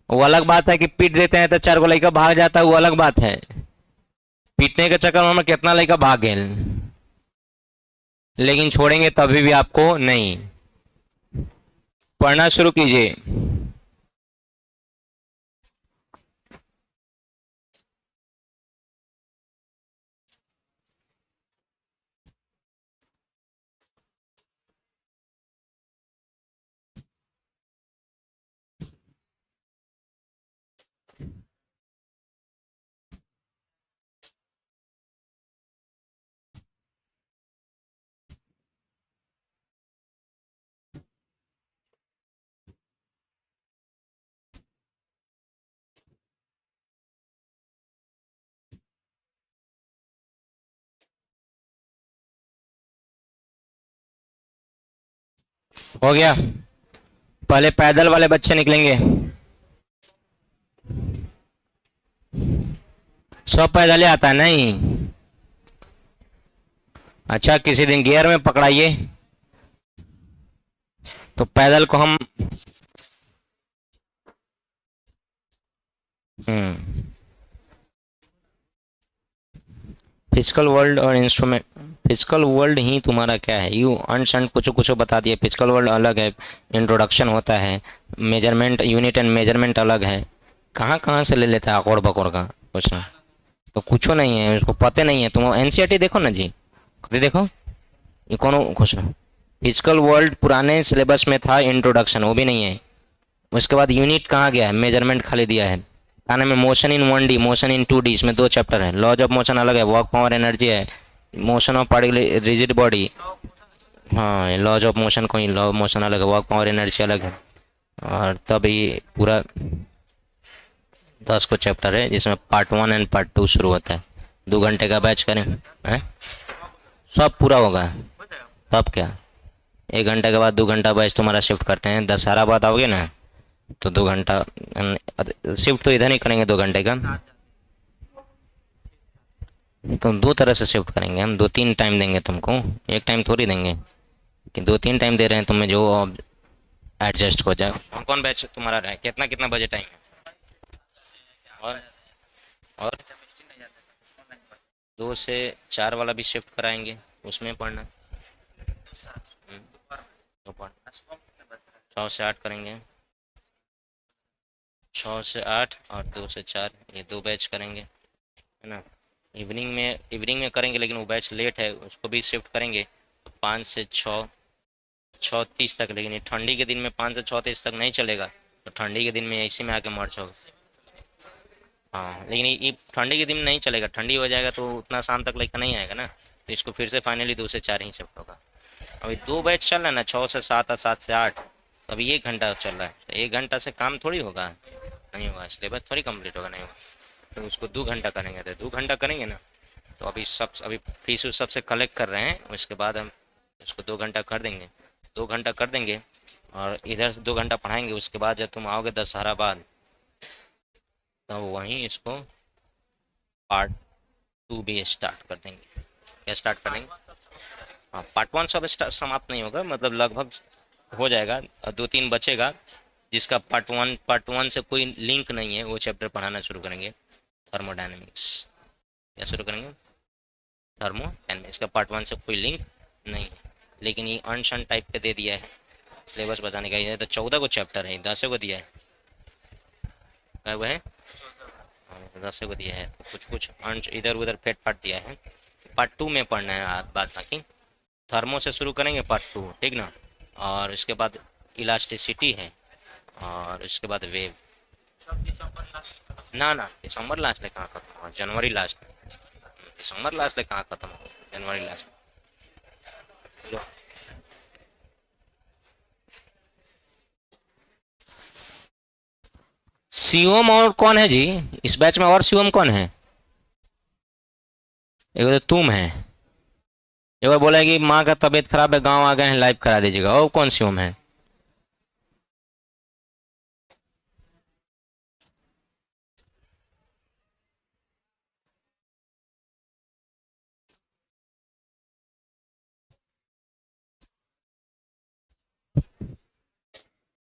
वो अलग बात है कि पीट देते हैं तो 4 गो लड़का भाग जाता है, वो अलग बात है। पीटने के चक्कर में कितना लड़का भाग गए, लेकिन छोड़ेंगे तभी भी आपको नहीं। पढ़ना शुरू कीजिए। हो गया? पहले पैदल वाले बच्चे निकलेंगे। सब पैदल ही आता है नहीं? अच्छा, किसी दिन गियर में पकड़ाइए, तो पैदल को हम। फिजिकल वर्ल्ड और इंस्ट्रूमेंट। फिजिकल वर्ल्ड ही तुम्हारा क्या है, यू अनशन कुछ कुछ बता दिए। फिजिकल वर्ल्ड अलग है, इंट्रोडक्शन होता है, मेजरमेंट यूनिट एंड मेजरमेंट अलग है। कहाँ कहाँ से ले लेता है अकोड़ बकोड़ का कुछ ना। तो कुछ नहीं है, उसको पता नहीं है। तुम एनसीईआरटी देखो ना जी, खुद ही देखो, ये कौन कुछ। फिजिकल वर्ल्ड पुराने सिलेबस में था, इंट्रोडक्शन वो भी नहीं है। उसके बाद यूनिट कहाँ गया है, मेजरमेंट खाली दिया है। खाने में motion in 1D, motion in 2D, इसमें 2 चैप्टर है। लॉज ऑफ मोशन अलग है, वर्क पावर एनर्जी है, motion of particle rigid body. हाँ, लॉज ऑफ मोशन कोई, लॉ ऑफ मोशन अलग है, वर्क पावर एनर्जी अलग है। और तब ये पूरा 10 को चैप्टर है, जिसमें पार्ट 1 एंड पार्ट 2 शुरू होता है। 2 घंटे का बैच करें हैं, सब पूरा होगा। तब क्या, 1 घंटे के बाद 2 घंटा बैच तुम्हारा शिफ्ट करते हैं। दशहरा बाद आओगे ना, तो 2 घंटा शिफ्ट तो इधर नहीं करेंगे 2 घंटे का। तो 2 तरह से शिफ्ट करेंगे हम, 2-3 टाइम देंगे तुमको, एक टाइम थोड़ी देंगे कि 2-3 टाइम दे रहे हैं तुम्हें, जो एडजस्ट हो जाए। कौन कौन बैच तुम्हारा रहा है, कितना कितना बजे टाइम है? और 2 से 4 वाला भी शिफ्ट कराएंगे, उसमें पढ़ना। तो पढ़ना 6 से 8 करेंगे, 6 से 8 और 2 से 4, ये 2 बैच करेंगे, है ना। इवनिंग में करेंगे, लेकिन वो बैच लेट है, उसको भी शिफ्ट करेंगे। तो 5 से 6, 6:30 तक। लेकिन ये ठंडी के दिन में 5 से 6:30 तक नहीं चलेगा, तो ठंडी के दिन में इसी में आके मर्ज होगा। हाँ, लेकिन ये ठंडी के दिन नहीं चलेगा, ठंडी हो जाएगा तो उतना शाम तक लेकर नहीं आएगा ना। तो इसको फिर से फाइनली 2 से 4 ही शिफ्ट होगा। अभी 2 बैच चल रहा है ना, 6 से 7 और 7 से 8। तो अभी 1 घंटा चल रहा है, तो 1 घंटा से काम थोड़ी होगा, नहीं होगा, सिलेबस थोड़ी कंप्लीट होगा, नहीं होगा। तो उसको 2 घंटा करेंगे, तो 2 घंटा करेंगे ना। तो अभी फीस उस सबसे कलेक्ट कर रहे हैं, उसके बाद हम उसको 2 घंटा कर देंगे। 2 घंटा कर देंगे, और इधर से 2 घंटा पढ़ाएंगे। उसके बाद जब तुम आओगे दशहरा बाद, तो वहीं इसको पार्ट 2 भी स्टार्ट कर देंगे। क्या स्टार्ट कर देंगे? हाँ, पार्ट 1 सब समाप्त नहीं होगा, मतलब लगभग हो जाएगा, 2-3 बचेगा जिसका पार्ट 1 से कोई लिंक नहीं है, वो चैप्टर पढ़ाना शुरू करेंगे। थर्मोडायनेमिक्स क्या शुरू करेंगे? थर्मोडायनेमिक्स का पार्ट 1 से कोई लिंक नहीं है, लेकिन ये अनशन टाइप पे दे दिया है सिलेबस बताने का। ये तो 14 को चैप्टर है, 10 को दिया है, क्या वो है? 10 को दिया है, तो कुछ कुछ अंश इधर उधर फेट फाट दिया है। पार्ट 2 में पढ़ना है बात, बाकी थर्मो से शुरू करेंगे पार्ट 2, ठीक ना। और उसके बाद इलास्टिसिटी है, और उसके बाद वेव। ना ना, दिसंबर लास्ट में कहाँ खत्म हुआ, जनवरी लास्ट में। दिसंबर लास्ट में कहाँ खत्म हुआ, जनवरी लास्ट में। सीओम और कौन है जी इस बैच में? और सीओम कौन है? एक तो तुम है, एक बार बोला कि माँ का तबीयत खराब है, गांव आ गए हैं, लाइव करा दीजिएगा। और कौन सीओम है?